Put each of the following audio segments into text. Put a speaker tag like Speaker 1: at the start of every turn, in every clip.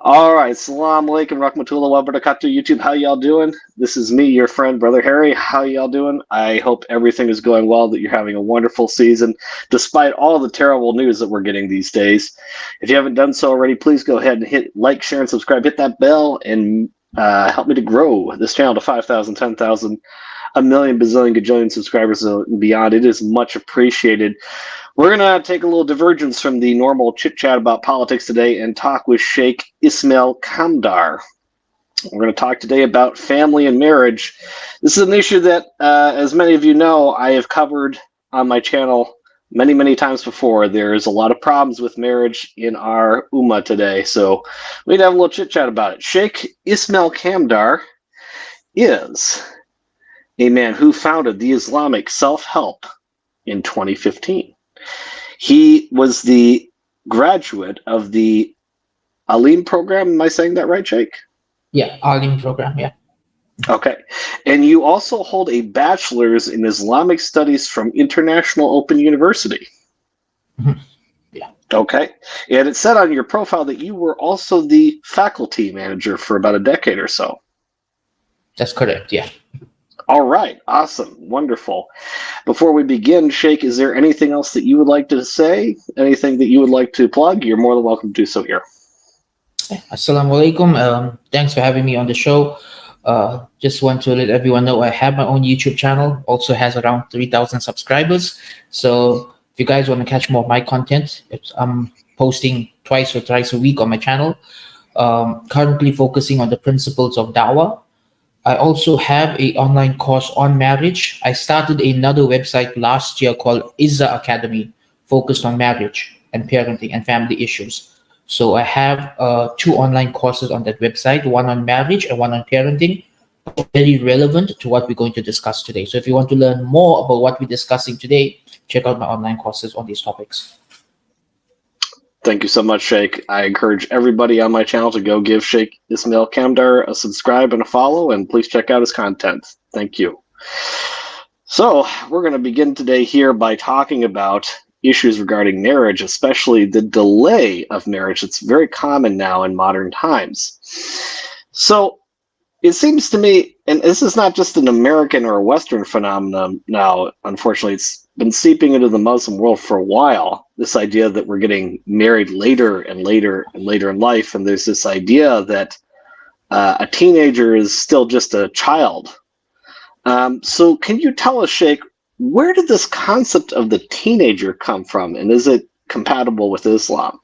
Speaker 1: All right, salam alaikum, rahmatullah wa barakatuh, YouTube. How y'all doing? This is me, your friend, Brother Harry. How y'all doing? I hope everything is going well, that you're having a wonderful season, despite all the terrible news that we're getting these days. If you haven't done so already, please go ahead and hit like, share, and subscribe. Hit that bell and help me to grow this channel to 5,000, 10,000, a million, bazillion, gajillion subscribers and beyond. It is much appreciated. We're going to take a little divergence from the normal chit-chat about politics today and talk with Shaykh Ismail Kamdar. We're going to talk today about family and marriage. This is an issue that, as many of you know, I have covered on my channel many, many times before. There's a lot of problems with marriage in our ummah today, so we need to have a little chit-chat about it. Shaykh Ismail Kamdar is a man who founded the Islamic Self-Help in 2015. He was the graduate of the Alim program. Am I saying that right, Sheikh?
Speaker 2: Yeah, Alim program, yeah.
Speaker 1: Okay. And you also hold a bachelor's in Islamic Studies from International Open University.
Speaker 2: Mm-hmm. Yeah.
Speaker 1: Okay. And it said on your profile that you were also the faculty manager for about a decade or so.
Speaker 2: That's correct, yeah.
Speaker 1: All right. Awesome. Wonderful. Before we begin, Sheikh, is there anything else that you would like to say? Anything that you would like to plug? You're more than welcome to do so here.
Speaker 2: Assalamu alaikum. Thanks for having me on the show. Just want to let everyone know I have my own YouTube channel. Also has around 3,000 subscribers. So if you guys want to catch more of my content, I'm posting twice or thrice a week on my channel. Currently focusing on the principles of dawah. I also have an online course on marriage. I started another website last year called Izza Academy, focused on marriage and parenting and family issues. So I have 2 online courses on that website, one on marriage and one on parenting, very relevant to what we're going to discuss today. So if you want to learn more about what we're discussing today, check out my online courses on these topics.
Speaker 1: Thank you so much, Sheikh. I encourage everybody on my channel to go give Shaykh Ismail Kamdar a subscribe and a follow, and please check out his content. Thank you. So we're going to begin today here by talking about issues regarding marriage, especially the delay of marriage. It's very common now in modern times. So it seems to me, and this is not just an American or a Western phenomenon now, unfortunately, it's been seeping into the Muslim world for a while, this idea that we're getting married later and later and later in life, and there's this idea that a teenager is still just a child. So can you tell us, Sheikh, where did this concept of the teenager come from, and is it compatible with Islam?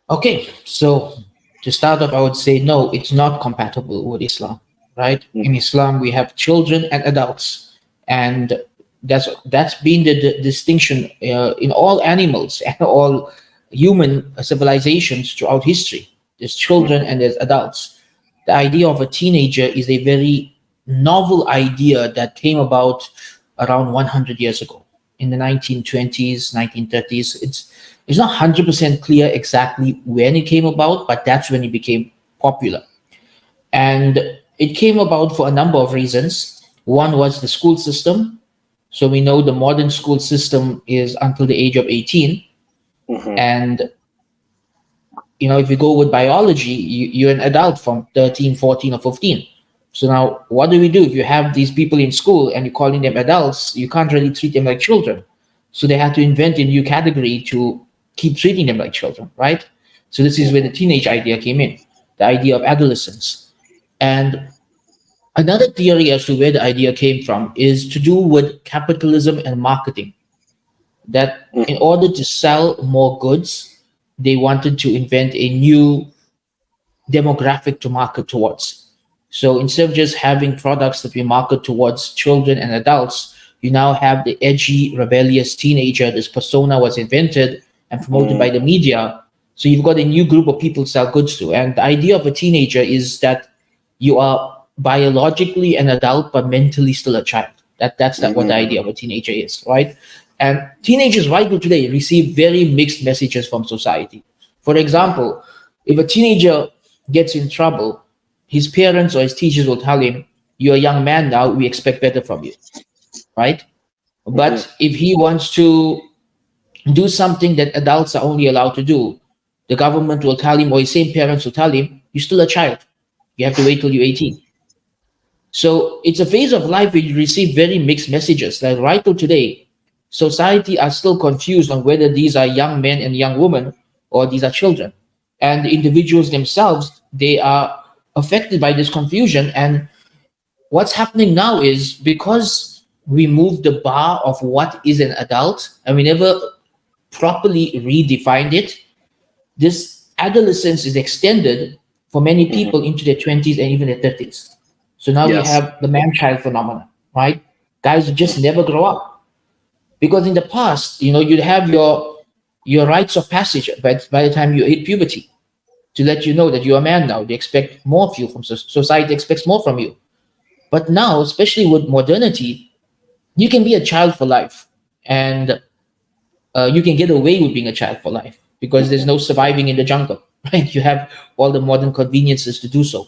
Speaker 2: Okay, so to start off, I would say no, it's not compatible with Islam, right? Mm-hmm. In Islam, we have children and adults, and that's been the distinction in all animals and all human civilizations throughout history. There's children and there's adults. The idea of a teenager is a very novel idea that came about around 100 years ago in the 1920s, 1930s. It's not 100% clear exactly when it came about, but that's when it became popular. And it came about for a number of reasons. One was the school system. So we know the modern school system is until the age of 18. Mm-hmm. And, if you go with biology, you're an adult from 13, 14, or 15. So now what do we do? If you have these people in school and you're calling them adults, you can't really treat them like children. So they had to invent a new category to keep treating them like children, right? So this is where the teenage idea came in, the idea of adolescence. And another theory as to where the idea came from is to do with capitalism and marketing. That in order to sell more goods, they wanted to invent a new demographic to market towards. So instead of just having products that we market towards children and adults, you now have the edgy, rebellious teenager. This persona was invented and promoted by the media. So you've got a new group of people to sell goods to. And the idea of a teenager is that you are biologically an adult, but mentally still a child. That's what the idea of a teenager is, right? And teenagers right now today receive very mixed messages from society. For example, if a teenager gets in trouble, his parents or his teachers will tell him, "You're a young man now, we expect better from you," right? But if he wants to do something that adults are only allowed to do, the government will tell him, or his same parents will tell him, you're still a child. You have to wait till you're 18. So it's a phase of life where you receive very mixed messages. Like right till today, society are still confused on whether these are young men and young women or these are children. And the individuals themselves, they are affected by this confusion. And what's happening now is because we moved the bar of what is an adult and we never properly redefined it, this adolescence is extended for many people into their 20s and even their 30s. So now we
Speaker 1: Yes.
Speaker 2: have the man-child phenomenon, right? Guys who just never grow up. Because in the past, you'd have your rites of passage by the time you hit puberty to let you know that you're a man now. They expect more of you from society, expects more from you. But now, especially with modernity, you can be a child for life. And you can get away with being a child for life because there's no surviving in the jungle, right? You have all the modern conveniences to do so.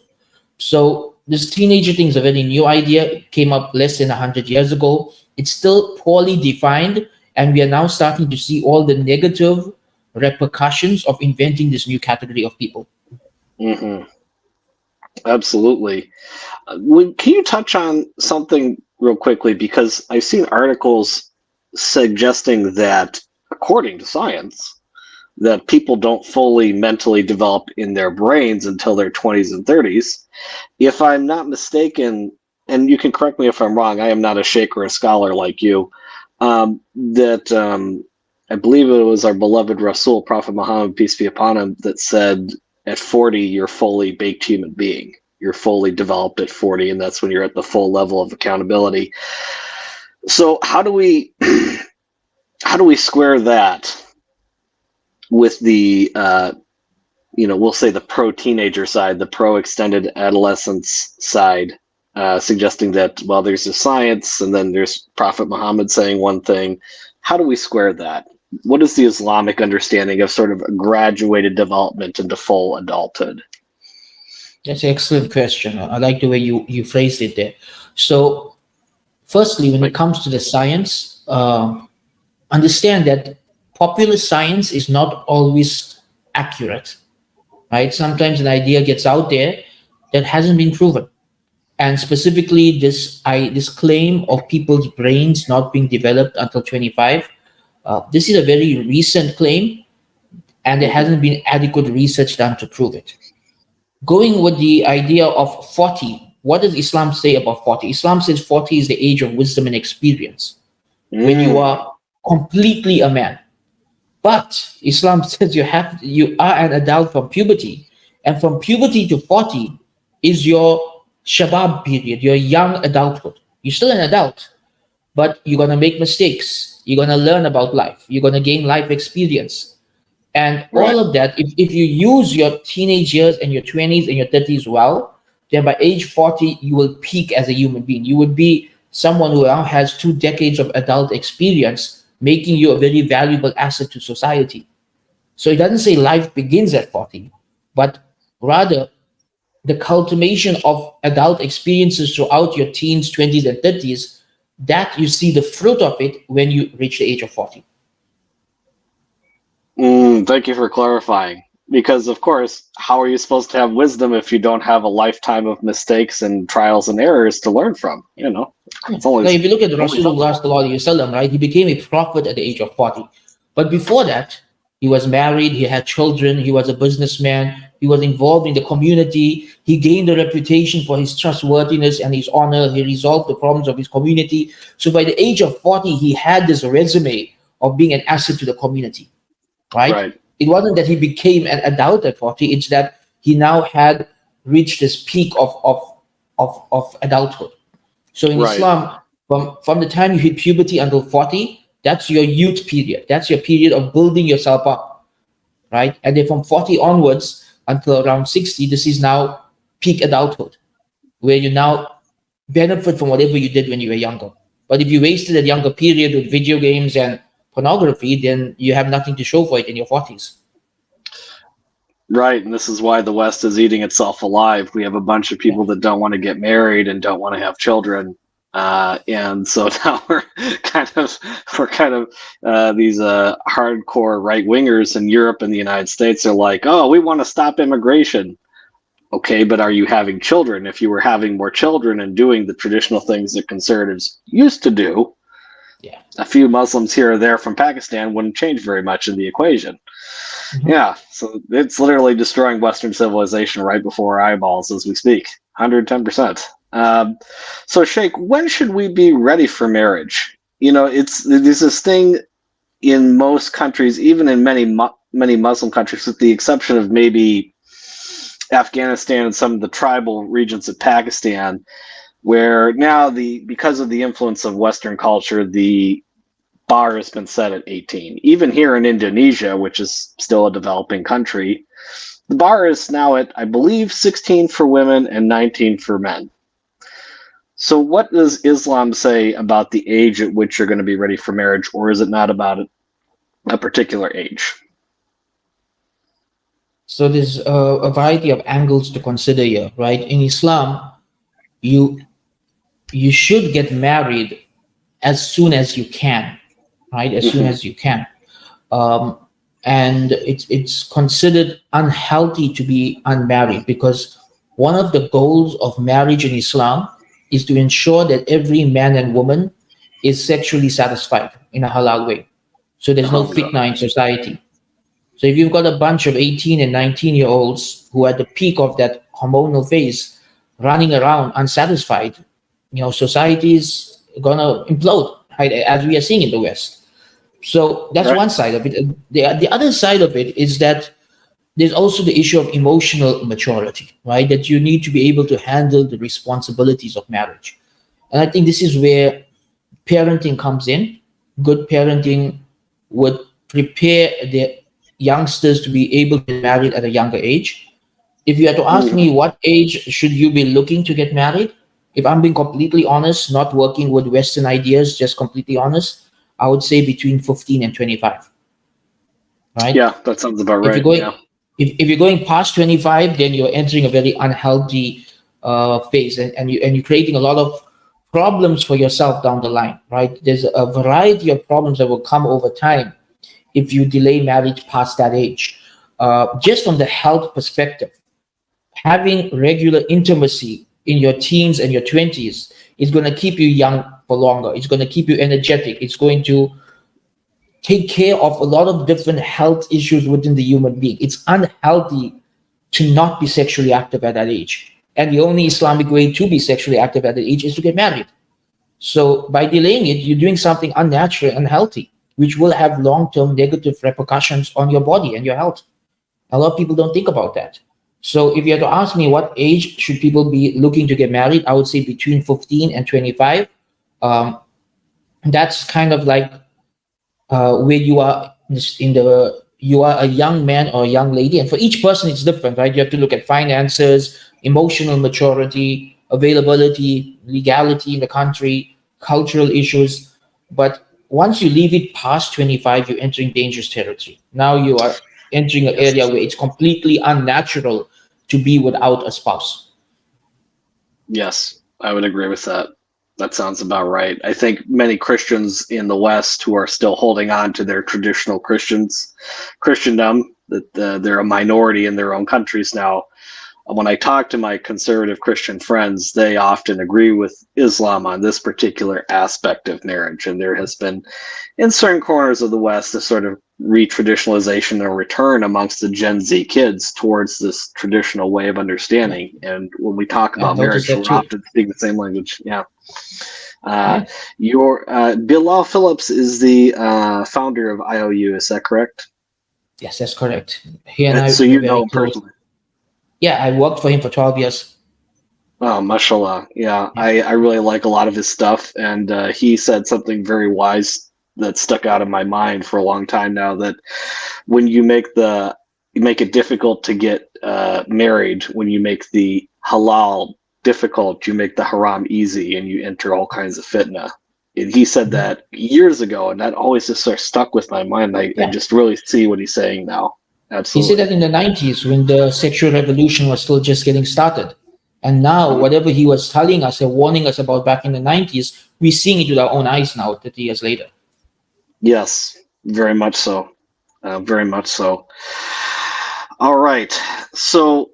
Speaker 2: So this teenager thing is a very new idea. It came up less than 100 years ago. It's still poorly defined, and we are now starting to see all the negative repercussions of inventing this new category of people.
Speaker 1: Mm-hmm. Absolutely. Can you touch on something real quickly? Because I've seen articles suggesting that, according to science, that people don't fully mentally develop in their brains until their 20s and 30s. If I'm not mistaken, and you can correct me if I'm wrong, I am not a sheikh or a scholar like you, I believe it was our beloved Rasul, Prophet Muhammad, peace be upon him, that said at 40, you're fully baked human being. You're fully developed at 40, and that's when you're at the full level of accountability. So how do we square that with the we'll say the pro teenager side, the pro extended adolescence side, suggesting that, well, there's a science and then there's Prophet Muhammad saying one thing. How do we square that? What is the Islamic understanding of sort of graduated development into full adulthood?
Speaker 2: That's an excellent question. I like the way you phrased it there. So firstly, when it comes to the science, understand that popular science is not always accurate, right? Sometimes an idea gets out there that hasn't been proven. And specifically, this claim of people's brains not being developed until 25, this is a very recent claim, and there hasn't been adequate research done to prove it. Going with the idea of 40, what does Islam say about 40? Islam says 40 is the age of wisdom and experience, when you are completely a man. But Islam says you are an adult from puberty, and from puberty to 40 is your shabab period, your young adulthood. You're still an adult, but you're gonna make mistakes. You're gonna learn about life. You're gonna gain life experience, and all of that. If you use your teenage years and your 20s and your 30s well, then by age 40 you will peak as a human being. You would be someone who now has 2 decades of adult experience, making you a very valuable asset to society. So it doesn't say life begins at 40, but rather the cultivation of adult experiences throughout your teens, 20s, and 30s, that you see the fruit of it when you reach the age of 40.
Speaker 1: Thank you for clarifying. Because, of course, how are you supposed to have wisdom if you don't have a lifetime of mistakes and trials and errors to learn from? It's always,
Speaker 2: now, if you look at Rasulullah Sallallahu Alaihi Wasallam, right, he became a prophet at the age of 40. But before that, he was married, he had children, he was a businessman, he was involved in the community, he gained a reputation for his trustworthiness and his honor, he resolved the problems of his community. So by the age of 40, he had this resume of being an asset to the community, right? It wasn't that he became an adult at 40, it's that he now had reached this peak of adulthood. So in Islam, from the time you hit puberty until 40, that's your youth period. That's your period of building yourself up, right? And then from 40 onwards until around 60, this is now peak adulthood, where you now benefit from whatever you did when you were younger. But if you wasted that younger period with video games and pornography, then you have nothing to show for it in your 40s.
Speaker 1: Right, and this is why the West is eating itself alive. We have a bunch of people that don't want to get married and don't want to have children, And so now we're kind of these hardcore right wingers in Europe and the United States are like, oh, we want to stop immigration. Okay, but are you having children? If you were having more children and doing the traditional things that conservatives used to do,
Speaker 2: Yeah.
Speaker 1: a few Muslims here or there from Pakistan wouldn't change very much in the equation.
Speaker 2: Mhm.
Speaker 1: Yeah, so it's literally destroying Western civilization right before our eyeballs as we speak. 110%. So, Sheikh, when should we be ready for marriage? There's this thing in most countries, even in many Muslim countries, with the exception of maybe Afghanistan and some of the tribal regions of Pakistan, where now because of the influence of Western culture, the bar has been set at 18. Even here in Indonesia, which is still a developing country, the bar is now at, I believe, 16 for women and 19 for men. So what does Islam say about the age at which you're going to be ready for marriage, or is it not about a particular age?
Speaker 2: So there's a variety of angles to consider here, right? In Islam, you you should get married as soon as you can, right? As soon
Speaker 1: Mm-hmm.
Speaker 2: as you can. Um, and it's considered unhealthy to be unmarried because one of the goals of marriage in Islam is to ensure that every man and woman is sexually satisfied in a halal way. So there's no
Speaker 1: Oh, God.
Speaker 2: fitna in society. So if you've got a bunch of 18 and 19-year-olds who are at the peak of that hormonal phase running around unsatisfied, society is gonna implode, right, as we are seeing in the West. So that's
Speaker 1: Right.
Speaker 2: one side of it. The other side of it is that there's also the issue of emotional maturity, right? That you need to be able to handle the responsibilities of marriage. And I think this is where parenting comes in. Good parenting would prepare the youngsters to be able to get married at a younger age. If you had to ask
Speaker 1: Mm-hmm.
Speaker 2: me what age should you be looking to get married, if I'm being completely honest, not working with Western ideas, just completely honest, I would say between 15 and 25, right?
Speaker 1: Yeah, that sounds about
Speaker 2: If you're
Speaker 1: right.
Speaker 2: going
Speaker 1: Yeah.
Speaker 2: if you're going past 25, then you're entering a very unhealthy phase, and you're creating a lot of problems for yourself down the line, right? There's a variety of problems that will come over time if you delay marriage past that age. Just from the health perspective, having regular intimacy in your teens and your 20s is going to keep you young for longer. It's going to keep you energetic. It's going to take care of a lot of different health issues within the human being. It's unhealthy to not be sexually active at that age. And the only Islamic way to be sexually active at that age is to get married. So by delaying it, you're doing something unnatural and unhealthy, which will have long-term negative repercussions on your body and your health. A lot of people don't think about that. So if you had to ask me what age should people be looking to get married, I would say between 15 and 25. Um, that's kind of like where you are in the you are a young man or a young lady, and for each person it's different, right? You have to look at finances, emotional maturity, availability, legality in the country, cultural issues. But once you leave it past 25, you're entering dangerous territory. Now you are entering an area
Speaker 1: Yes.
Speaker 2: where it's completely unnatural to be without a spouse.
Speaker 1: Yes, I would agree with that. That sounds about right. I think many Christians in the West who are still holding on to their traditional Christendom, that they're a minority in their own countries now. When I talk to my conservative Christian friends, they often agree with Islam on this particular aspect of marriage. And there has been, in certain corners of the West, a sort of retraditionalization or return amongst the Gen Z kids towards this traditional way of
Speaker 2: Yeah,
Speaker 1: understanding. And when we talk
Speaker 2: I
Speaker 1: about
Speaker 2: noticed
Speaker 1: marriage,
Speaker 2: that
Speaker 1: we're
Speaker 2: too.
Speaker 1: often speaking the same language. Yeah. Uh,
Speaker 2: Yeah.
Speaker 1: your Bilal Phillips is the founder of IOU. Is that correct?
Speaker 2: Yes, that's correct. He and I
Speaker 1: So
Speaker 2: were
Speaker 1: you know
Speaker 2: very
Speaker 1: him
Speaker 2: close.
Speaker 1: personally.
Speaker 2: Yeah, I worked for him for 12 years.
Speaker 1: Oh, mashallah. Yeah,
Speaker 2: Yeah.
Speaker 1: I really like a lot of his stuff. And he said something very wise that stuck out in my mind for a long time now, that when you make it difficult to get married, when you make the halal difficult, you make the haram easy and you enter all kinds of fitna. And he said
Speaker 2: Mhm.
Speaker 1: that years ago, and that always just sort of stuck with my mind. I
Speaker 2: Yeah.
Speaker 1: just really see what he's saying now.
Speaker 2: He said
Speaker 1: Absolutely.
Speaker 2: that in the 90s when the sexual revolution was still just getting started. And now, whatever he was telling us and warning us about back in the 90s, we're seeing it with our own eyes now, 30 years later.
Speaker 1: Yes, very much so. Very much so. All right. So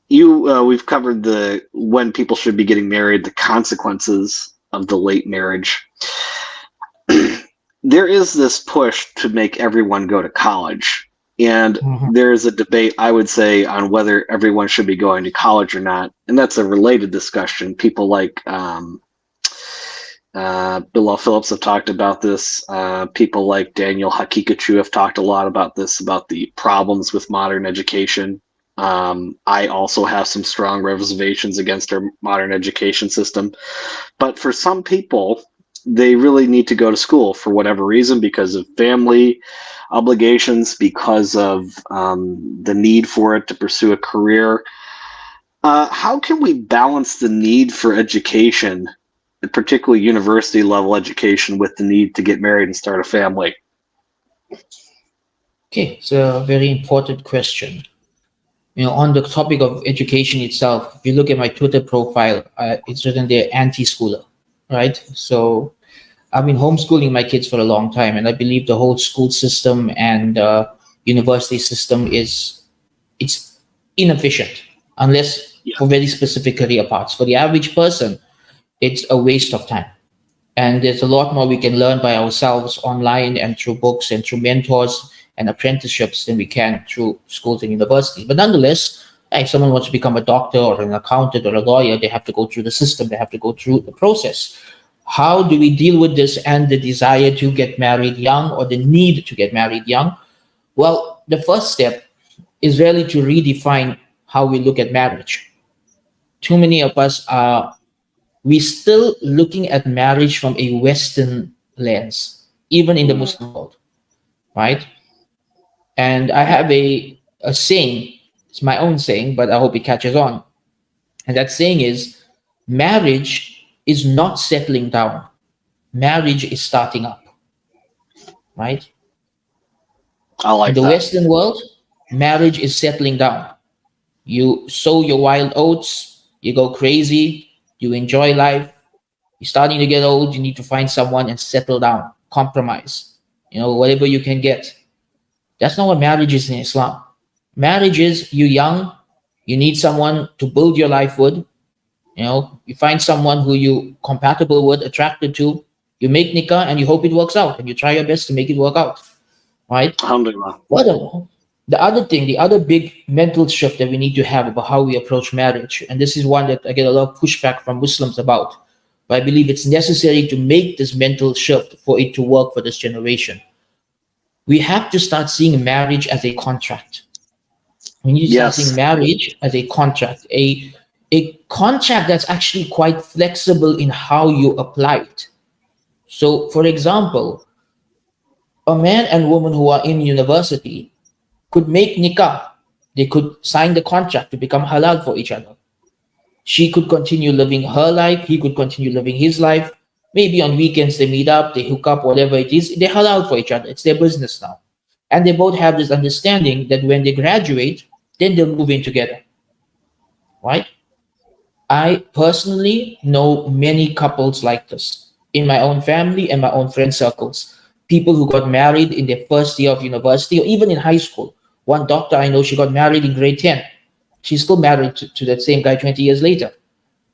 Speaker 1: we've covered the when people should be getting married, the consequences of the late marriage. There is this push to make everyone go to college. And there's a debate, I would say, on whether everyone should be going to college or not. And that's a related discussion. People like Bilal Phillips have talked about this. People like Daniel Hakikachu have talked a lot about this, about the problems with modern education. I also have some strong reservations against our modern education system. But for some people, they really need to go to school for whatever reason, because of family obligations, because of the need for it to pursue a career. How can we balance the need for education, particularly university level education, with the need to get married and start a family?
Speaker 2: Okay, it's a very important question. On the topic of education itself, if you look at my Twitter profile, it's written there anti-schooler, right? So I've been homeschooling my kids for a long time, and I believe the whole school system and university system it's inefficient unless for very specific career paths. For the average person, it's a waste of time. And there's a lot more we can learn by ourselves online and through books and through mentors and apprenticeships than we can through schools and universities. But nonetheless, if someone wants to become a doctor or an accountant or a lawyer, they have to go through the system. They have to go through the process. How do we deal with this and the desire to get married young, or the need to get married young? Well, the first step is really to redefine how we look at marriage. Too many of us we're still looking at marriage from a Western lens, even in the Muslim world, right? And I have a saying, it's my own saying, but I hope it catches on. And that saying is, marriage is not settling down. Marriage is starting up, right?
Speaker 1: I like
Speaker 2: in the
Speaker 1: that.
Speaker 2: Western world, marriage is settling down. You sow your wild oats, you go crazy, you enjoy life. You're starting to get old, you need to find someone and settle down, compromise, whatever you can get. That's not what marriage is in Islam. Marriage is you young, you need someone to build your life with. You find someone who you compatible with, attracted to, you make nikah and you hope it works out and you try your best to make it work out. Right?
Speaker 1: Alhamdulillah.
Speaker 2: The other thing, the other big mental shift that we need to have about how we approach marriage, and this is one that I get a lot of pushback from Muslims about, but I believe it's necessary to make this mental shift for it to work for this generation. We have to start seeing marriage as a contract. We need to start seeing marriage as a contract, a contract that's actually quite flexible in how you apply it. So, for example, a man and woman who are in university could make nikah. They could sign the contract to become halal for each other. She could continue living her life. He could continue living his life. Maybe on weekends they meet up, they hook up, whatever it is. They're halal for each other. It's their business now. And they both have this understanding that when they graduate, then they'll move in together. Right? I personally know many couples like this in my own family and my own friend circles. People who got married in their first year of university or even in high school. One doctor I know, she got married in grade 10. She's still married to that same guy 20 years later,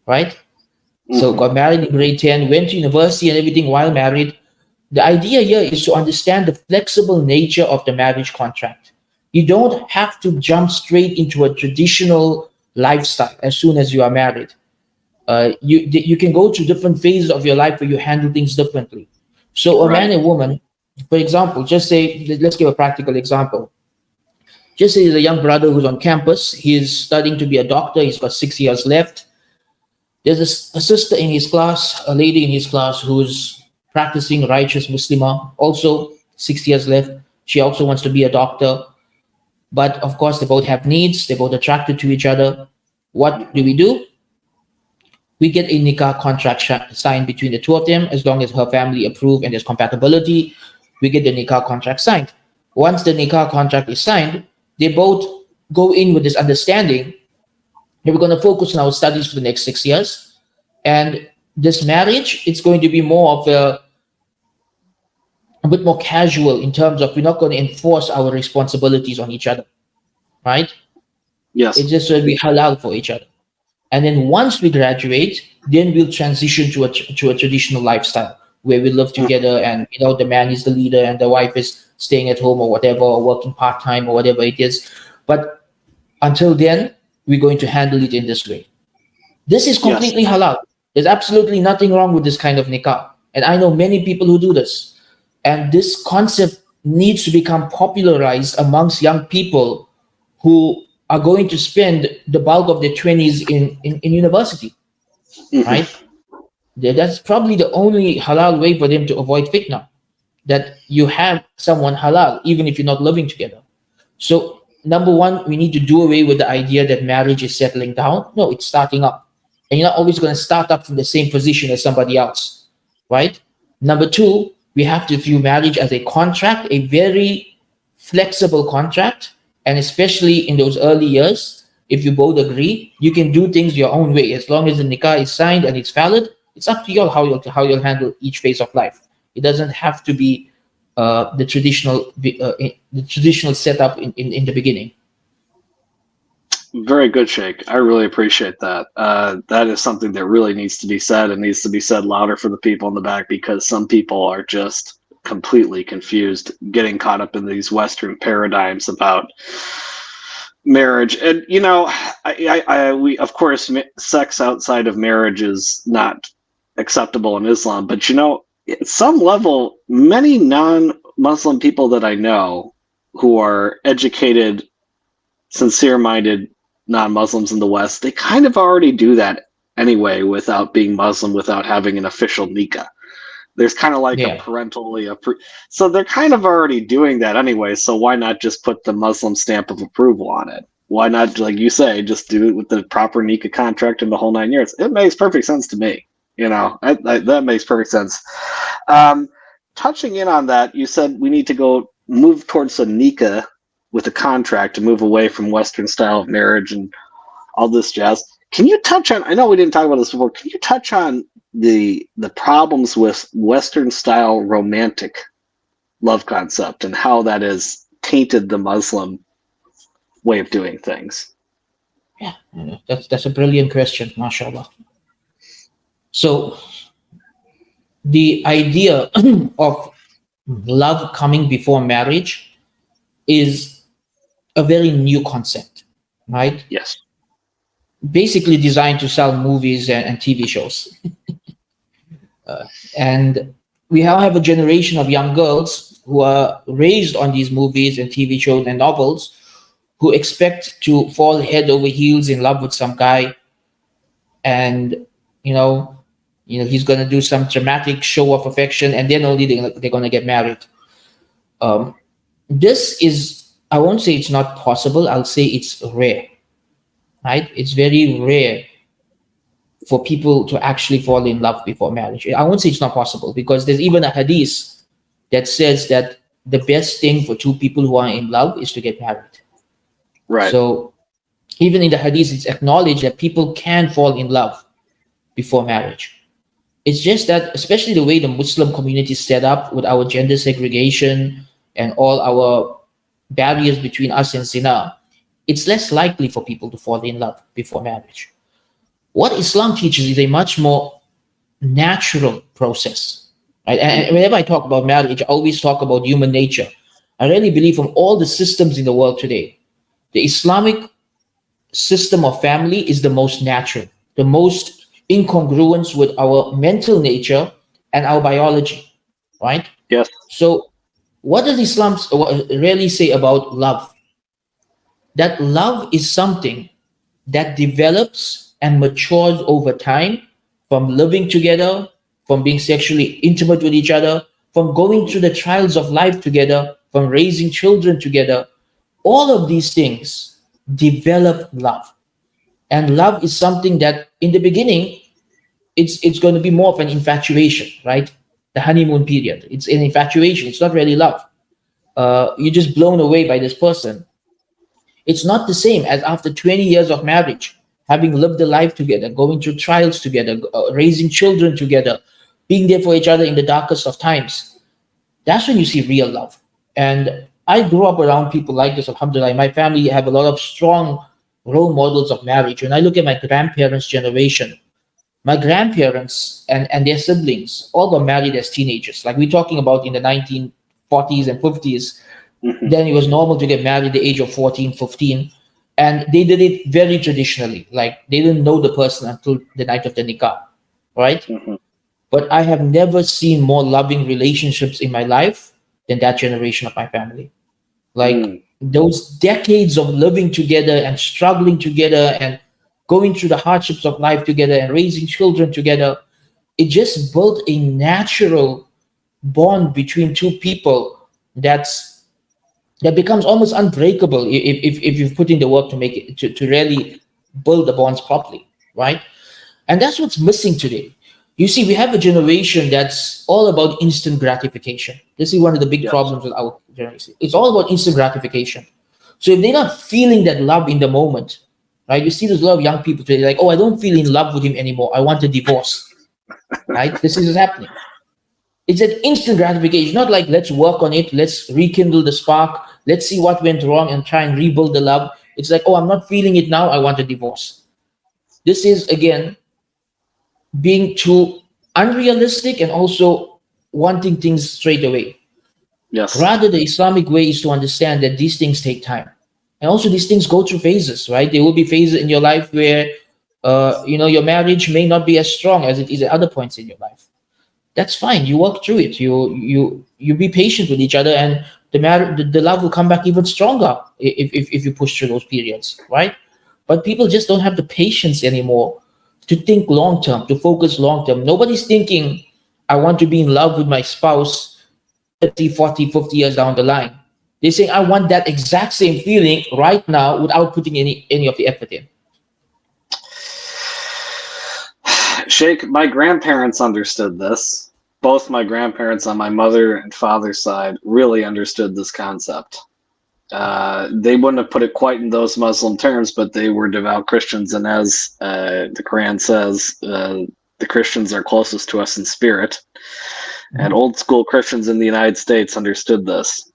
Speaker 2: right? Mm-hmm. So got married in grade 10, went to university and everything while married. The idea here is to understand the flexible nature of the marriage contract. You don't have to jump straight into a traditional lifestyle as soon as you are married. You can go through different phases of your life where you handle things differently. So a man and woman, for example, just say, let's give a practical example. Just say there's a young brother who's on campus. He's studying to be a doctor. He's got 6 years left. There's a sister in his class, a lady in his class who's practicing righteous Muslimah, also 6 years left. She also wants to be a doctor. But of course, they both have needs. They're both attracted to each other. What do? We get a nikah contract signed between the two of them. As long as her family approve and there's compatibility, we get the nikah contract signed. Once the nikah contract is signed, they both go in with this understanding we're going to focus on our studies for the next 6 years. And this marriage, it's going to be more of a bit more casual in terms of we're not going to enforce our responsibilities on each other, right?
Speaker 1: Yes.
Speaker 2: It's just going to be halal for each other. And then once we graduate, then we'll transition to a traditional lifestyle where we live together, and the man is the leader and the wife is staying at home or whatever, or working part-time or whatever it is. But until then, we're going to handle it in this way. This is
Speaker 1: Yes.
Speaker 2: completely halal. There's absolutely nothing wrong with this kind of nikah. And I know many people who do this. And this concept needs to become popularized amongst young people who are going to spend the bulk of their 20s in university, right? That's probably the only halal way for them to avoid fitna, that you have someone halal, even if you're not living together. So, number one, we need to do away with the idea that marriage is settling down. No, it's starting up. And you're not always going to start up from the same position as somebody else, right? Number two, we have to view marriage as a contract, a very flexible contract. And especially in those early years, if you both agree, you can do things your own way. As long as the nikah is signed and it's valid, it's up to you how you'll handle each phase of life. It doesn't have to be the traditional setup in the beginning.
Speaker 1: Very good, Sheikh. I really appreciate that. That is something that really needs to be said, and needs to be said louder for the people in the back, because some people are just completely confused, getting caught up in these Western paradigms about marriage. And we of course, sex outside of marriage is not acceptable in Islam, but at some level, many non-Muslim people that I know who are educated, sincere-minded non-Muslims in the West, they kind of already do that anyway without being Muslim, without having an official nikah. There's kind of like a parentally so they're kind of already doing that anyway, so why not just put the Muslim stamp of approval on it? Why not, like you say, just do it with the proper nikah contract and the whole 9 years? It makes perfect sense to me. That makes perfect sense. Touching in on that, you said we need to move towards a nikah with a contract to move away from Western style of marriage and all this jazz. Can you touch on, I know we didn't talk about this before, can you touch on the problems with Western style romantic love concept and how that has tainted the Muslim way of doing things?
Speaker 2: Yeah, that's a brilliant question, mashallah. So the idea of love coming before marriage is a very new concept, right?
Speaker 1: Yes.
Speaker 2: Basically designed to sell movies and TV shows. And we now have a generation of young girls who are raised on these movies and TV shows and novels, who expect to fall head over heels in love with some guy, and he's going to do some dramatic show of affection, and then only they're going to get married. This is, I won't say it's not possible, I'll say it's rare, right? It's very rare for people to actually fall in love before marriage. I won't say it's not possible, because there's even a hadith that says that the best thing for two people who are in love is to get married.
Speaker 1: Right.
Speaker 2: So even in the hadith, it's acknowledged that people can fall in love before marriage. It's just that, especially the way the Muslim community is set up with our gender segregation and all our barriers between us and zina, it's less likely for people to fall in love before marriage. What Islam teaches is a much more natural process, right? And whenever I talk about marriage, I always talk about human nature. I really believe from all the systems in the world today, the Islamic system of family is the most natural, the most in congruence with our mental nature and our biology, right?
Speaker 1: Yes.
Speaker 2: So what does Islam really say about love? That love is something that develops and matures over time, from living together, from being sexually intimate with each other, from going through the trials of life together, from raising children together. All of these things develop love. And love is something that in the beginning, it's going to be more of an infatuation, right? The honeymoon period. It's an infatuation. It's not really love. You're just blown away by this person. It's not the same as after 20 years of marriage, having lived a life together, going through trials together, raising children together, being there for each other in the darkest of times. That's when you see real love. And I grew up around people like this, alhamdulillah. My family have a lot of strong role models of marriage. When I look at my grandparents' generation, my grandparents and their siblings all got married as teenagers. Like we're talking about in the 1940s and 50s,
Speaker 1: Mhm.
Speaker 2: then it was normal to get married at the age of 14, 15. And they did it very traditionally. Like they didn't know the person until the night of the nikah, right?
Speaker 1: Mhm.
Speaker 2: But I have never seen more loving relationships in my life than that generation of my family. Like
Speaker 1: Mm.
Speaker 2: those decades of living together and struggling together and going through the hardships of life together and raising children together, it just built a natural bond between two people that becomes almost unbreakable if you've put in the work to make it to really build the bonds properly, right? And that's what's missing today. You see, we have a generation that's all about instant gratification. This is one of the big
Speaker 1: Yes.
Speaker 2: problems with our generation. It's all about instant gratification. So if they're not feeling that love in the moment, right? You see, there's a lot of young people today like, oh, I don't feel in love with him anymore. I want a divorce, right? This is happening. It's an instant gratification, not like let's work on it, let's rekindle the spark, let's see what went wrong and try and rebuild the love. It's like, oh, I'm not feeling it now. I want a divorce. This is again being too unrealistic and also wanting things straight away.
Speaker 1: Yes.
Speaker 2: Rather, the Islamic way is to understand that these things take time. And also these things go through phases, right? There will be phases in your life where your marriage may not be as strong as it is at other points in your life. That's fine. You work through it. You be patient with each other, and the love will come back even stronger if you push through those periods, right? But people just don't have the patience anymore to think long term, to focus long term. Nobody's thinking, I want to be in love with my spouse 30, 40, 50 years down the line. They say, I want that exact same feeling right now without putting any of the effort in.
Speaker 1: Sheikh, my grandparents understood this. Both my grandparents on my mother and father's side really understood this concept. They wouldn't have put it quite in those Muslim terms, but they were devout Christians, and as the Quran says, the Christians are closest to us in spirit. And old school Christians in the United States understood this,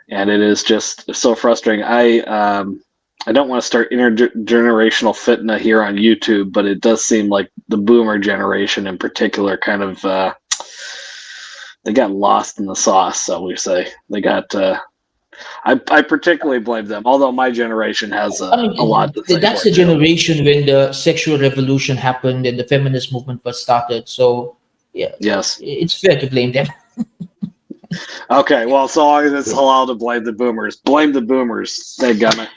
Speaker 1: and it is just so frustrating. I don't want to start intergenerational fitna here on YouTube, but it does seem like the boomer generation in particular kind of they got lost in the sauce, so we say. They got I particularly blame them, although my generation has a lot to say.
Speaker 2: That's the generation when the sexual revolution happened and the feminist movement first started. So yeah,
Speaker 1: yes,
Speaker 2: it's fair to blame them.
Speaker 1: Okay, well, so it's halal to blame the boomers. Blame the boomers. Dadgummit.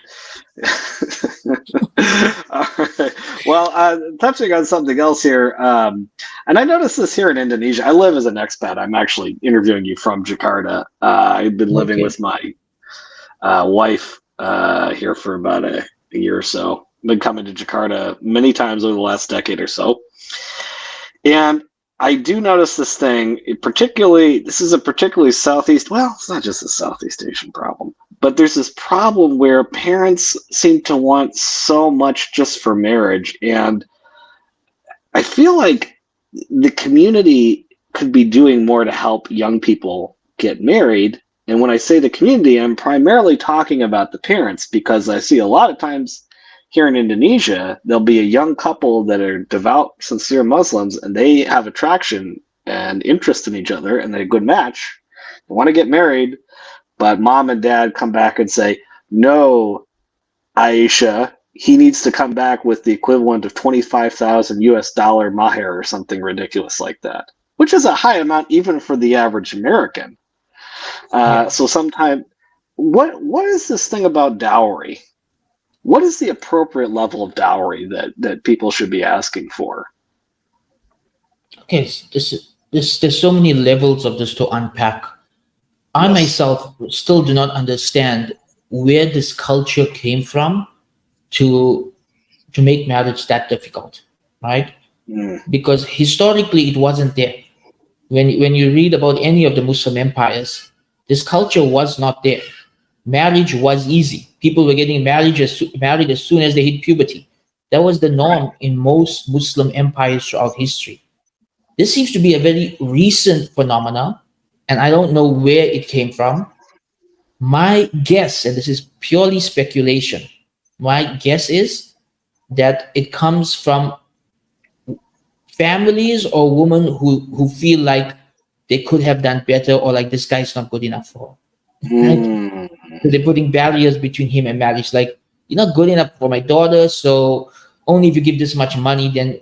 Speaker 1: All right. Well, touching on something else here, and I noticed this here in Indonesia. I live as an expat. I'm actually interviewing you from Jakarta. I've been living with my wife here for about a year or so. Been coming to Jakarta many times over the last decade or so. And I do notice this thing, this is a particularly Southeast, well, it's not just a Southeast Asian problem, but there's this problem where parents seem to want so much just for marriage. And I feel like the community could be doing more to help young people get married. And when I say the community, I'm primarily talking about the parents, because I see a lot of times here in Indonesia, there'll be a young couple that are devout, sincere Muslims, and they have attraction and interest in each other, and they're a good match. They want to get married, but mom and dad come back and say, no, Aisha, he needs to come back with the equivalent of 25,000 US dollar maher or something ridiculous like that, which is a high amount even for the average American. So sometimes, what is this thing about dowry? What is the appropriate level of dowry that people should be asking for?
Speaker 2: Okay, there's so many levels of this to unpack. I myself still do not understand where this culture came from to make marriage that difficult, right? Because historically it wasn't there. When you read about any of the Muslim empires, this culture was not there. Marriage was easy. People were getting married as soon as they hit puberty. That was the
Speaker 1: Right.
Speaker 2: norm in most Muslim empires throughout history. This seems to be a very recent phenomena, and I don't know where it came from. My guess, and this is purely speculation, my guess is that it comes from families or women who feel like they could have done better, or like this guy's not good enough for her, right?
Speaker 1: Mm.
Speaker 2: So they're putting barriers between him and marriage. Like, you're not good enough for my daughter, so only if you give this much money, then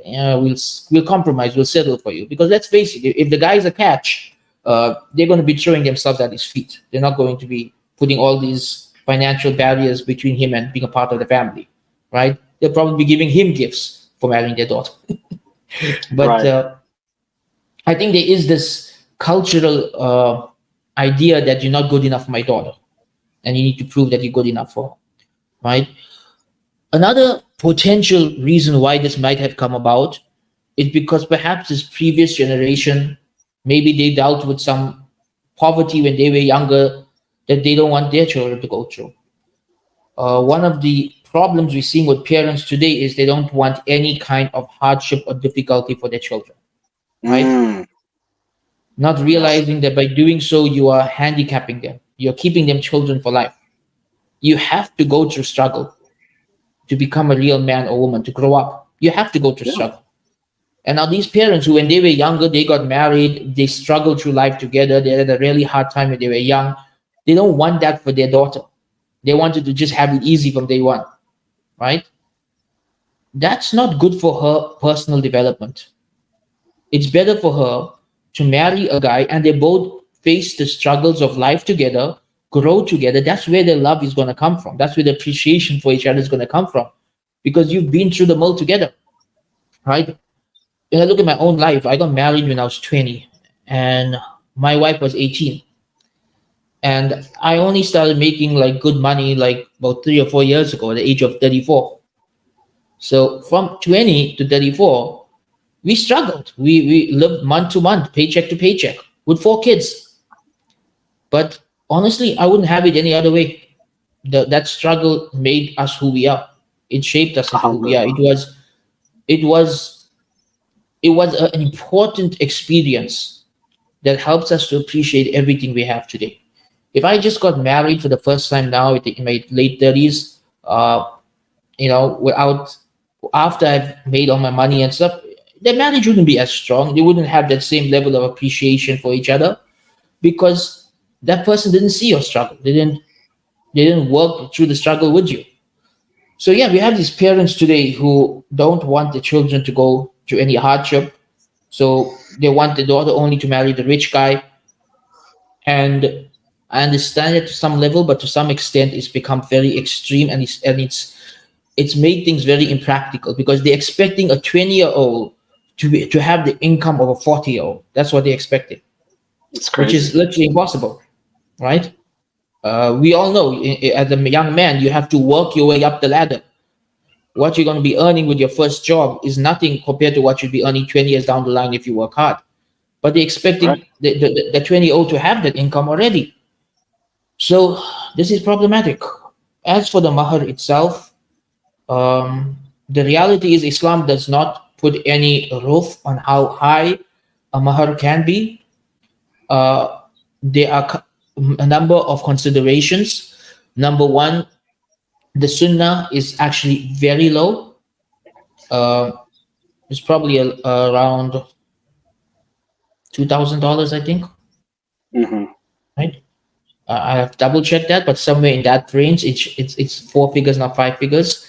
Speaker 2: we'll compromise, we'll settle for you. Because let's face it, if the guy's a catch, they're going to be throwing themselves at his feet. They're not going to be putting all these financial barriers between him and being a part of the family, right? They'll probably be giving him gifts for marrying their daughter. But
Speaker 1: Right.
Speaker 2: I think there is this cultural idea that you're not good enough for my daughter, and you need to prove that you're good enough for her, right? Another potential reason why this might have come about is because perhaps this previous generation, maybe they dealt with some poverty when they were younger that they don't want their children to go through. One of the problems we're seeing with parents today is they don't want any kind of hardship or difficulty for their children, right?
Speaker 1: Mm.
Speaker 2: Not
Speaker 1: Yes.
Speaker 2: realizing that by doing so, you are handicapping them. You're keeping them children for life. You have to go through struggle to become a real man or woman, to grow up. You have to go through
Speaker 1: Yeah.
Speaker 2: struggle. And now these parents who, when they were younger, they got married, they struggled through life together, they had a really hard time when they were young. They don't want that for their daughter. They wanted to just have it easy from day one, right? That's not good for her personal development. It's better for her to marry a guy and they both face the struggles of life together, grow together. That's where the love is going to come from. That's where the appreciation for each other is going to come from, because you've been through the mill together, right? When I look at my own life, I got married when I was 20 and my wife was 18. And I only started making like good money like about 3 or 4 years ago at the age of 34. So from 20 to 34, we struggled. We lived month to month, paycheck to paycheck with 4 kids. But honestly, I wouldn't have it any other way. That struggle made us who we are. It shaped us into who we are.
Speaker 1: Alhamdulillah.
Speaker 2: It was an important experience that helps us to appreciate everything we have today. If I just got married for the first time now in my late 30s, without after I've made all my money and stuff, the marriage wouldn't be as strong. They wouldn't have that same level of appreciation for each other because that person didn't see your struggle. They didn't work through the struggle with you. So yeah, we have these parents today who don't want the children to go through any hardship. So they want the daughter only to marry the rich guy. And I understand it to some level, but to some extent, it's become very extreme, and it's made things very impractical because they're expecting a 20-year-old to have the income of a 40-year-old. That's what they expected,
Speaker 1: It's
Speaker 2: which
Speaker 1: crazy.
Speaker 2: is literally impossible, right? We all know as a young man, you have to work your way up the ladder. What you're going to be earning with your first job is nothing compared to what you'll be earning 20 years down the line if you work hard. But they're
Speaker 1: Right.
Speaker 2: expecting the 20-year-old to have that income already. So this is problematic. As for the mahar itself, the reality is Islam does not put any roof on how high a mahar can be. Uh, there are a number of considerations. Number one, the sunnah is actually very low. Uh, it's probably around $2,000, I think,
Speaker 1: Hmm.
Speaker 2: right? I have double checked that, but somewhere in that range, it's four figures, not five figures.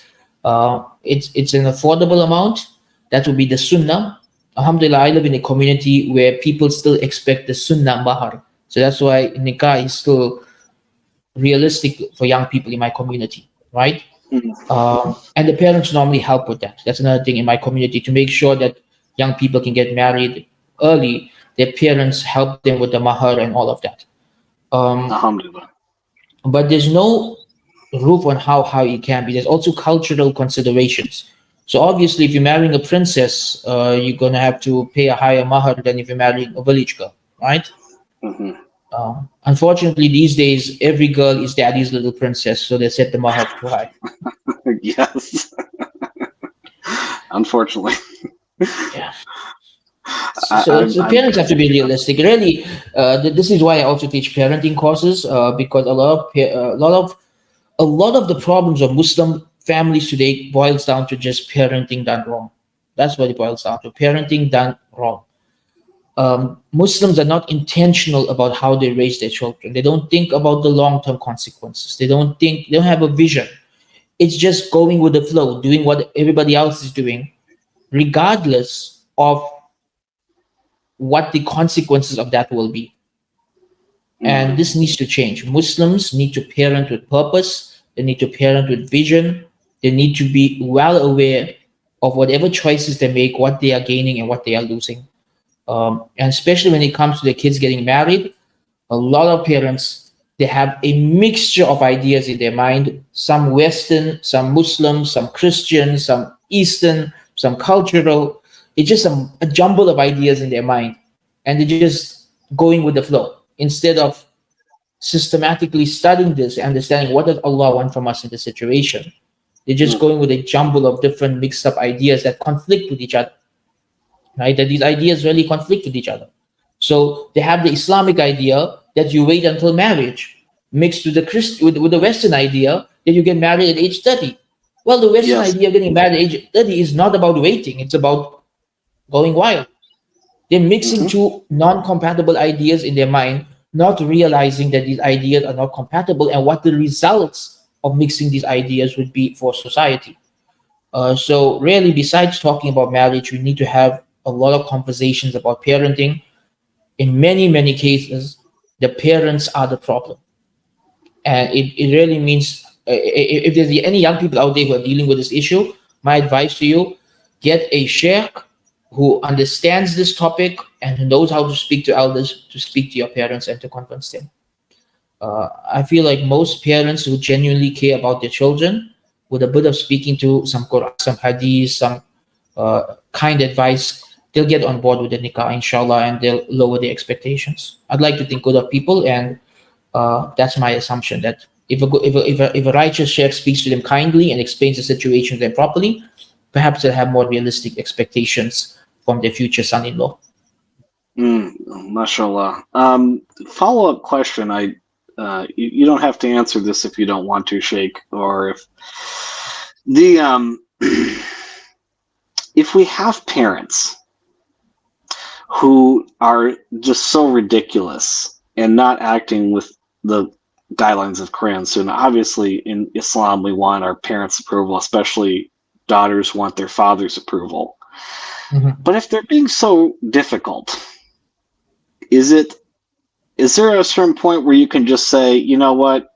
Speaker 2: It's an affordable amount. That would be the sunnah. Alhamdulillah, I live in a community where people still expect the sunnah mahar. So that's why nikah is still realistic for young people in my community, right? And the parents normally help with that. That's another thing in my community to make sure that young people can get married early. Their parents help them with the mahar and all of that. Um,
Speaker 1: Alhamdulillah.
Speaker 2: but there's no roof on how high it can be. There's also cultural considerations. So obviously, if you're marrying a princess, you're gonna have to pay a higher mahar than if you're marrying a village girl, right?
Speaker 1: Hmm.
Speaker 2: Unfortunately, these days every girl is daddy's little princess, so they set the mahar too high.
Speaker 1: Yes. unfortunately.
Speaker 2: Yeah. So the parents have to be realistic. Really, this is why I also teach parenting courses, because a lot of the problems of Muslim families today boils down to just parenting done wrong. That's what it boils down to: parenting done wrong. Muslims are not intentional about how they raise their children. They don't think about the long-term consequences. They don't have a vision. It's just going with the flow, doing what everybody else is doing, regardless of what the consequences of that will be. And this needs to change. Muslims need to parent with purpose. They need to parent with vision. They need to be well aware of whatever choices they make, what they are gaining and what they are losing. And especially when it comes to the kids getting married, a lot of parents, they have a mixture of ideas in their mind, some Western, some Muslim, some Christian, some Eastern, some cultural. It's just a jumble of ideas in their mind, and they're just going with the flow instead of systematically studying this, understanding what does Allah want from us in this situation. They're just going with a jumble of different mixed up ideas that conflict with each other, right? That these ideas really conflict with each other. So they have the Islamic idea that you wait until marriage, mixed with with the Western idea that you get married at age 30. Well, the Western
Speaker 1: Yes.
Speaker 2: idea of getting married at age 30 is not about waiting; it's about going wild. They're mixing two non-compatible ideas in their mind, not realizing that these ideas are not compatible and what the results of mixing these ideas would be for society. So really, besides talking about marriage, we need to have a lot of conversations about parenting. In many cases, the parents are the problem. And it really means, if there's any young people out there who are dealing with this issue, my advice to you: get a sheikh who understands this topic and who knows how to speak to elders, to speak to your parents and to convince them. I feel like most parents who genuinely care about their children, with a bit of speaking to some Quran, some hadith, some kind advice, they'll get on board with the nikah, inshallah, and they'll lower their expectations. I'd like to think good of people, and that's my assumption that if a righteous sheikh speaks to them kindly and explains the situation to them properly, perhaps they'll have more realistic expectations from their future son-in-law.
Speaker 1: Mashallah. Follow-up question. You don't have to answer this if you don't want to, Sheikh, or if the if we have parents who are just so ridiculous and not acting with the guidelines of Quran and Sunnah. Obviously, in Islam, we want our parents' approval, especially daughters want their father's approval. But if they're being so difficult, is there a certain point where you can just say, you know what,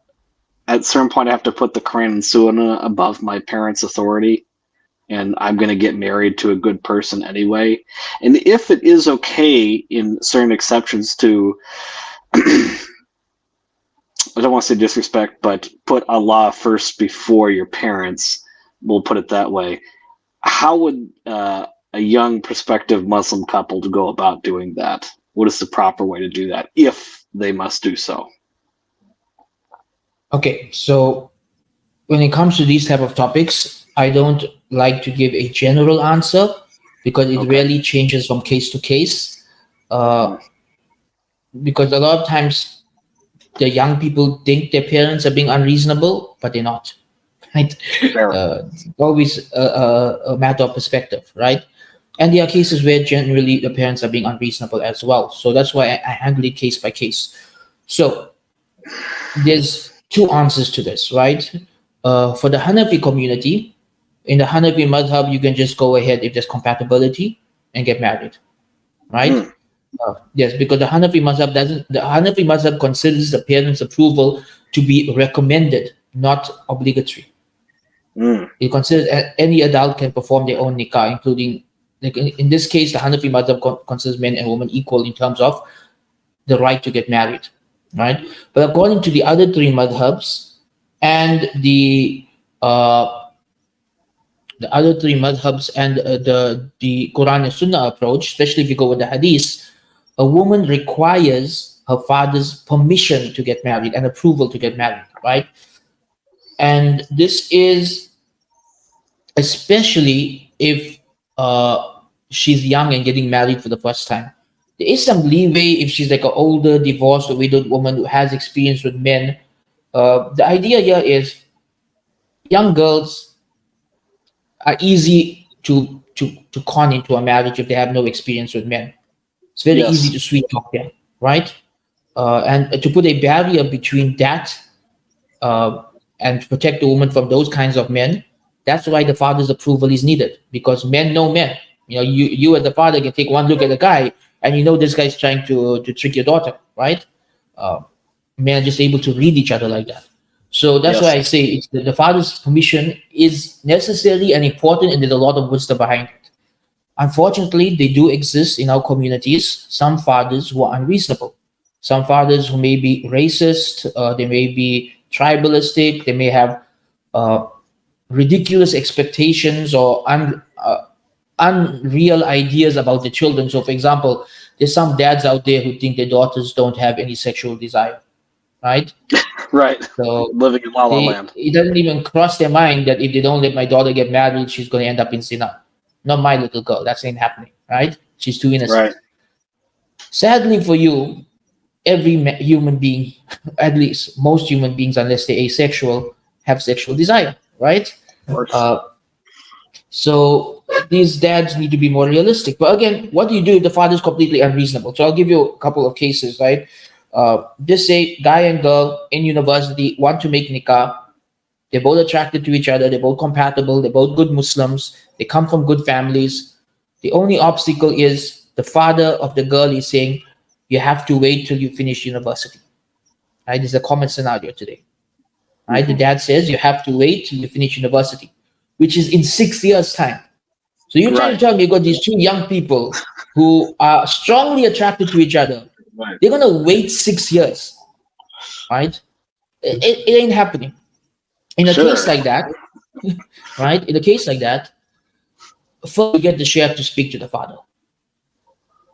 Speaker 1: at a certain point I have to put the Quran and Sunnah above my parents' authority, and I'm going to get married to a good person anyway? And if it is okay in certain exceptions to, I don't want to say disrespect, but put Allah first before your parents, we'll put it that way, how would a young prospective Muslim couple to go about doing that? What is the proper way to do that if they must do so?
Speaker 2: Okay, so when it comes to these type of topics, I don't like to give a general answer because it really changes from case to case. Because a lot of times the young people think their parents are being unreasonable, but they're not. Right? It's always a matter of perspective, right? And there are cases where generally the parents are being unreasonable as well. So that's why I handle it case by case. So there's two answers to this, right? For the Hanafi community, in the Hanafi madhab, you can just go ahead if there's compatibility and get married, right? Yes, because the Hanafi madhab considers the parents' approval to be recommended, not obligatory. It considers any adult can perform their own nikah, including, like in this case, the Hanafi madhab considers men and women equal in terms of the right to get married, right? But according to the other three madhabs and the other three madhabs and the Quran and Sunnah approach, especially if you go with the hadith, a woman requires her father's permission to get married and approval to get married, right? And this is especially if she's young and getting married for the first time. There is some leeway if she's like an older, divorced or widowed woman who has experience with men. The idea here is young girls are easy to con into a marriage if they have no experience with men. It's very easy
Speaker 1: Yes.
Speaker 2: to sweet talk them, right? And to put a barrier between that uh, and to protect the woman from those kinds of men, that's why the father's approval is needed because men know men. You know, you as the father can take one look at the guy and you know this guy's trying to trick your daughter, right? Uh, Men are just able to read each other like that. So that's why
Speaker 1: Yes.
Speaker 2: I say it's the father's permission is necessary and important, and there's a lot of wisdom behind it. Unfortunately, they do exist in our communities. Some fathers who are unreasonable, some fathers who may be racist, they may be tribalistic, they may have uh, ridiculous expectations or unreal ideas about the children. So, for example, there's some dads out there who think their daughters don't have any sexual desire, right?
Speaker 1: Right.
Speaker 2: So
Speaker 1: Living in La La
Speaker 2: they
Speaker 1: Land.
Speaker 2: it doesn't even cross their mind that if they don't let my daughter get married, she's going to end up in zina. Not my little girl. That's ain't happening, right? She's too innocent.
Speaker 1: Right.
Speaker 2: Sadly for you, every human being, at least most human beings, unless they're asexual, have sexual desire, right?
Speaker 1: Of course.
Speaker 2: Uh, so these dads need to be more realistic. But again, what do you do if the father is completely unreasonable? So I'll give you a couple of cases, right? Just say guy and girl in university want to make nikah. They're both attracted to each other. They're both compatible. They're both good Muslims. They come from good families. The only obstacle is the father of the girl is saying, you have to wait till you finish university. Right? This is a common scenario today. Right? The
Speaker 1: Mhm.
Speaker 2: dad says you have to wait till you finish university, which is in 6 years' time. So you're trying to
Speaker 1: Right.
Speaker 2: tell me you got these two young people who are strongly attracted to each other.
Speaker 1: Right.
Speaker 2: They're gonna wait 6 years, right? It ain't happening. In a case
Speaker 1: Sure.
Speaker 2: like that, right? In a case like that, first you get the sheikh to speak to the father.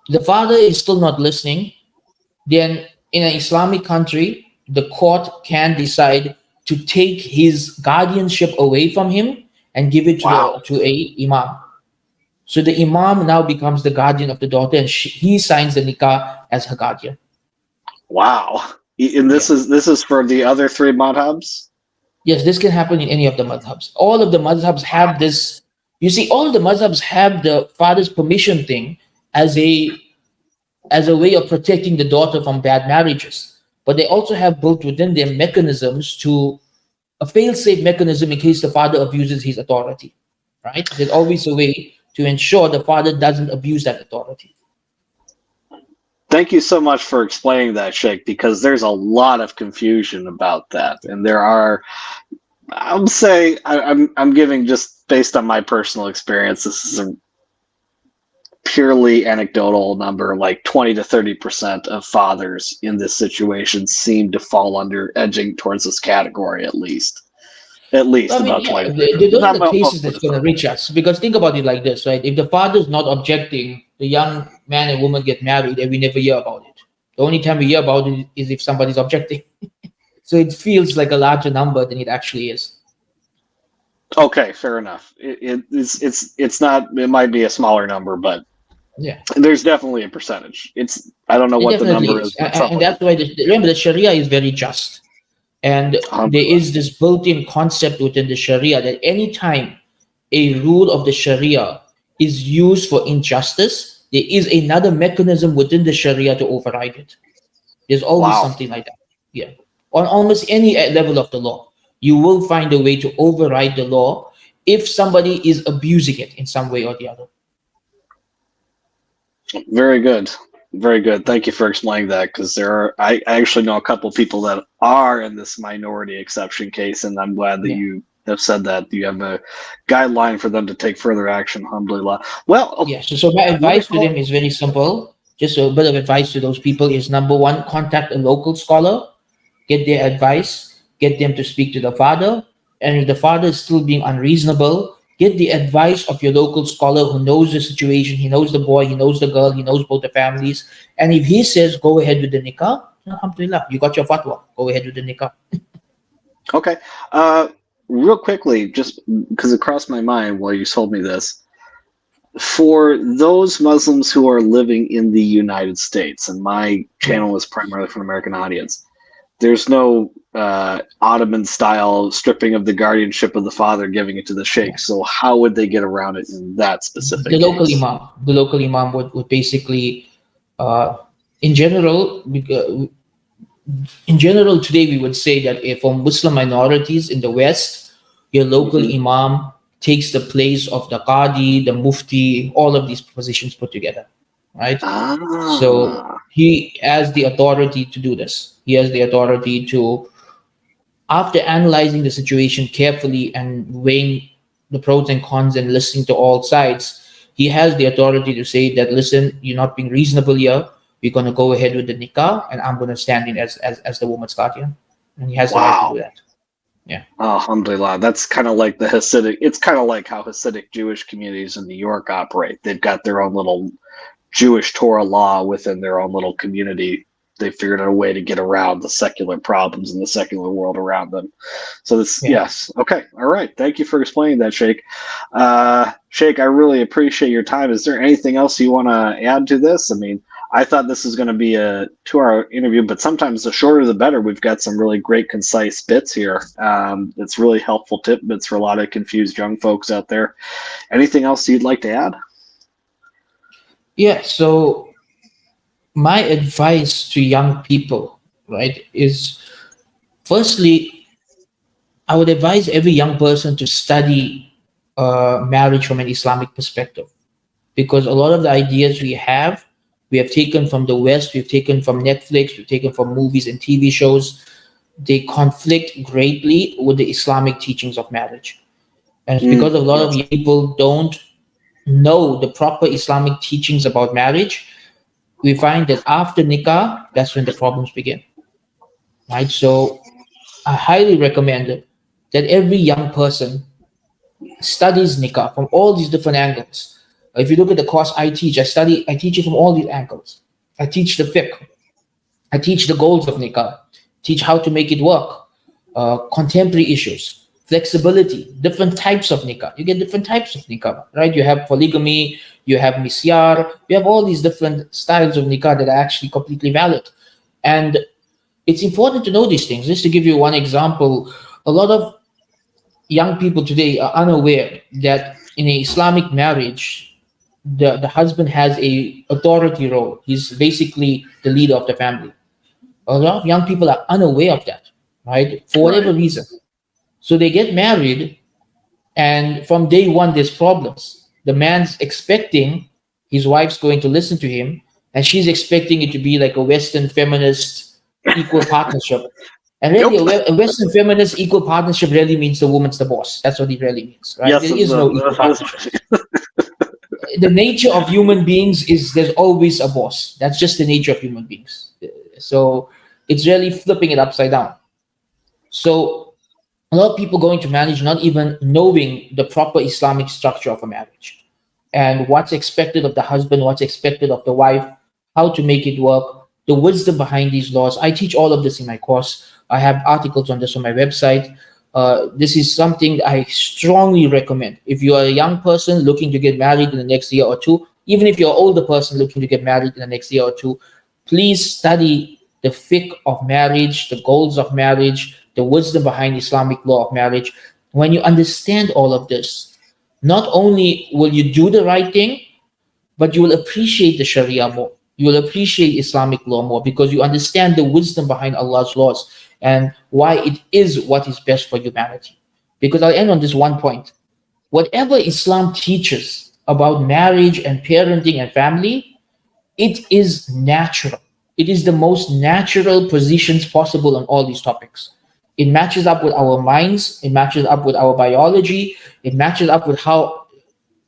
Speaker 2: The father is still not listening. Then, in an Islamic country, the court can decide to take his guardianship away from him and give it
Speaker 1: Wow.
Speaker 2: to a imam. So the imam now becomes the guardian of the daughter, and he signs the nikah as her guardian.
Speaker 1: Wow. And
Speaker 2: Yeah.
Speaker 1: this is for the other three madhabs?
Speaker 2: Yes, this can happen in any of the madhabs. All of the madhabs have this. You see, all of the madhabs have the father's permission thing as a way of protecting the daughter from bad marriages. But they also have built within them mechanisms to a fail-safe mechanism in case the father abuses his authority. Right? There's always a way to ensure the father doesn't abuse that authority.
Speaker 1: Thank you so much for explaining that, Sheikh, because there's a lot of confusion about that. And there are, I'm saying, I'm giving just based on my personal experience, this is a purely anecdotal number, like 20 to 30% of fathers in this situation seem to fall under edging towards this category at least. At least
Speaker 2: I mean,
Speaker 1: about
Speaker 2: yeah,
Speaker 1: 20 to 30%.
Speaker 2: those are
Speaker 1: Not
Speaker 2: the cases
Speaker 1: most of
Speaker 2: that's
Speaker 1: the
Speaker 2: going to
Speaker 1: time.
Speaker 2: reach us because think about it like this, right? If the father is not objecting, the young man and woman get married and we never hear about it. The only time we hear about it is if somebody's objecting. So it feels like a larger number than it actually is.
Speaker 1: Okay, fair enough. It's not. It might be a smaller number, but
Speaker 2: Yeah,
Speaker 1: there's definitely a percentage. It's I don't know
Speaker 2: it
Speaker 1: what the
Speaker 2: definitely
Speaker 1: number
Speaker 2: is.
Speaker 1: is, but
Speaker 2: And
Speaker 1: somewhere
Speaker 2: that's why, remember, the Sharia is very just. And there
Speaker 1: alhamdulillah.
Speaker 2: is this built in concept within the Sharia that anytime a rule of the Sharia is used for injustice, there is another mechanism within the Sharia to override it. There's always
Speaker 1: Wow.
Speaker 2: something like that. Yeah. On almost any level of the law, you will find a way to override the law if somebody is abusing it in some way or the other.
Speaker 1: Very good. Very good. Thank you for explaining that because I actually know a couple of people that are in this minority exception case, and I'm glad that
Speaker 2: Yeah.
Speaker 1: you have said that you have a guideline for them to take further action. Alhamdulillah. Well, okay,
Speaker 2: Yeah. So my
Speaker 1: let me
Speaker 2: advice to
Speaker 1: call.
Speaker 2: them is very simple. Just a bit of advice to those people is number one, contact a local scholar, get their advice, get them to speak to the father. And if the father is still being unreasonable, get the advice of your local scholar who knows the situation. He knows the boy, he knows the girl, he knows both the families. And if he says, go ahead with the nikah, alhamdulillah, you got your fatwa. Go ahead with the nikah.
Speaker 1: Okay. Uh, Real quickly, just because it crossed my mind while you told me this. for those Muslims who are living in the United States, and my
Speaker 2: Yeah.
Speaker 1: channel is primarily for an American audience, there's no Ottoman style stripping of the guardianship of the father, giving it to the sheikh.
Speaker 2: Yeah.
Speaker 1: So how would they get around it in that
Speaker 2: The
Speaker 1: specific
Speaker 2: local
Speaker 1: case?
Speaker 2: imam, the local imam would basically, uh, in general, in general, today we would say that if for Muslim minorities in the West, your local
Speaker 1: Hmm.
Speaker 2: imam takes the place of the qadi, the mufti, all of these positions put together, right? So
Speaker 1: Ah,
Speaker 2: he has the authority to do this. He has the authority to, after analyzing the situation carefully and weighing the pros and cons and listening to all sides, he has the authority to say that, listen, you're not being reasonable here. We're going to go ahead with the nikah, and I'm going to stand in as the woman's guardian. And he has the right to do
Speaker 1: wow.
Speaker 2: that. Yeah.
Speaker 1: Alhamdulillah. That's kind of like the Hasidic. It's kind of like how Hasidic Jewish communities in New York operate. They've got their own little Jewish Torah law within their own little community. They figured out a way to get around the secular problems in the secular world around them. So this,
Speaker 2: Yeah.
Speaker 1: yes, okay, all right. Thank you for explaining that, Sheikh. Sheikh, I really appreciate your time. Is there anything else you want to add to this? I mean, I thought this was going to be a 2 hour interview, but sometimes the shorter the better. We've got some really great, concise bits here. It's really helpful tidbits for a lot of confused young folks out there. Anything else you'd like to add?
Speaker 2: Yeah. So my advice to young people, right, is firstly, I would advise every young person to study marriage from an Islamic perspective, because a lot of the ideas we have taken from the West, we've taken from Netflix, we've taken from movies and TV shows. They conflict greatly with the Islamic teachings of marriage. And it's because a lot of
Speaker 1: Yes.
Speaker 2: young people don't know the proper Islamic teachings about marriage. We find that after nikah, that's when the problems begin, right? So I highly recommend that every young person studies nikah from all these different angles. If you look at the course I teach, I teach it from all these angles. I teach the fiqh, I teach the goals of nikah, teach how to make it work, contemporary issues, flexibility, different types of nikah. You get different types of nikah, right? You have polygamy, you have misyar, you have all these different styles of nikah that are actually completely valid. And it's important to know these things. Just to give you one example, a lot of young people today are unaware that in a Islamic marriage, the husband has a authority role. He's basically the leader of the family. A lot of young people are unaware of that, right? For whatever
Speaker 1: Right.
Speaker 2: reason. So they get married, and from day one, there's problems. The man's expecting his wife's going to listen to him, and she's expecting it to be like a Western feminist equal partnership. And really,
Speaker 1: Nope.
Speaker 2: a Western feminist equal partnership really means the woman's the boss. That's what it really means, right?
Speaker 1: Yes.
Speaker 2: There is no equal partnership. The nature of human beings is there's always a boss. That's just the nature of human beings. So it's really flipping it upside down. So a lot of people going to marriage not even knowing the proper Islamic structure of a marriage and what's expected of the husband, what's expected of the wife, how to make it work, the wisdom behind these laws. I teach all of this in my course. I have articles on this on my website. This is something I strongly recommend. If you are a young person looking to get married in the next year or two, even if you're an older person looking to get married in the next year or two, please study the fiqh of marriage, the goals of marriage, the wisdom behind Islamic law of marriage. When you understand all of this, not only will you do the right thing, but you will appreciate the Sharia more. You will appreciate Islamic law more because you understand the wisdom behind Allah's laws and why it is what is best for humanity. Because I'll end on this one point. Whatever Islam teaches about marriage and parenting and family, it is natural. It is the most natural positions possible on all these topics. It matches up with our minds, it matches up with our biology, it matches up with how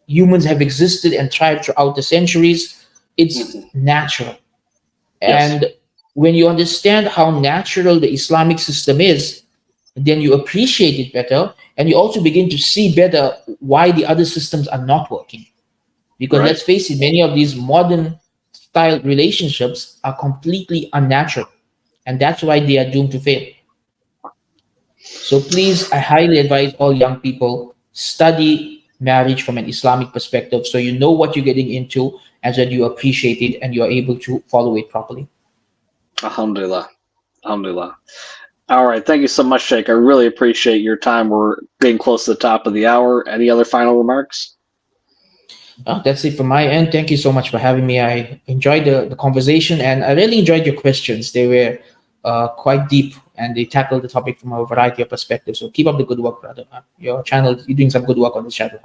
Speaker 2: humans have existed and thrived throughout the centuries. It's
Speaker 1: Mhm.
Speaker 2: natural.
Speaker 1: Yes.
Speaker 2: And when you understand how natural the Islamic system is, then you appreciate it better and you also begin to see better why the other systems are not working. Because
Speaker 1: Right.
Speaker 2: let's face it, many of these modern style relationships are completely unnatural. And that's why they are doomed to fail. So please, I highly advise all young people study marriage from an Islamic perspective, so you know what you're getting into, and that you appreciate it and you are able to follow it properly.
Speaker 1: Alhamdulillah. Alhamdulillah. All right. Thank you so much, Sheikh. I really appreciate your time. We're getting close to the top of the hour. Any other final remarks?
Speaker 2: That's it from my end. Thank you so much for having me. I enjoyed the conversation, and I really enjoyed your questions. They were quite deep, and they tackled the topic from a variety of perspectives. So keep up the good work, brother. Your channel, you're doing some good work on this channel.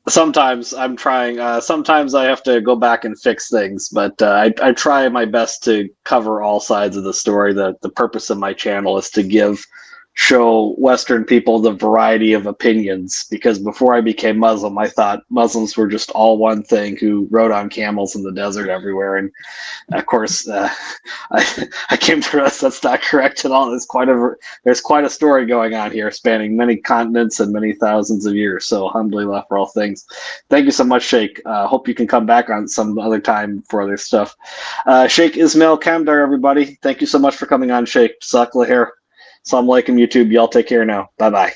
Speaker 1: Sometimes I'm trying. Sometimes I have to go back and fix things, but I try my best to cover all sides of the story. The purpose of my channel is to show Western people the variety of opinions, because before I became Muslim, I thought Muslims were just all one thing who rode on camels in the desert everywhere. And of course, I came to realize that's not correct at all. There's quite a story going on here, spanning many continents and many thousands of years. So alhamdulillah for all things. Thank you so much, Sheikh. Hope you can come back on some other time for other stuff. Shaykh Ismail Kamdar, everybody. Thank you so much for coming on, Sheikh. Jazakallah khair. Assalamu alaikum, YouTube. Y'all take care now. Bye-bye.